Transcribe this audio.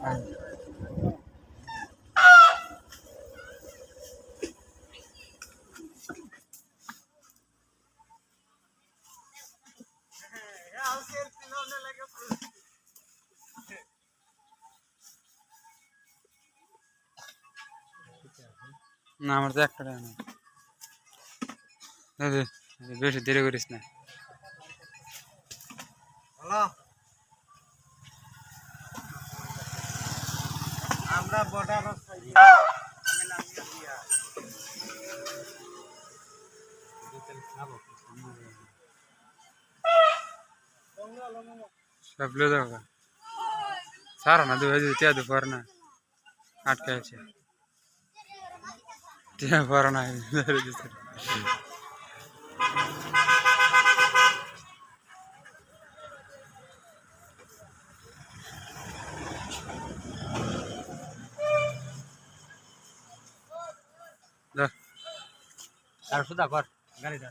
না আমার তো একটা টাকা নেই। বেশি দেরি করিস না। আমরা বর্ডার সব লে যাও সারা না দুই টিয়া দুপুর না আটকে আছে টিয়া পর না আর সুদা কর গাড়িটা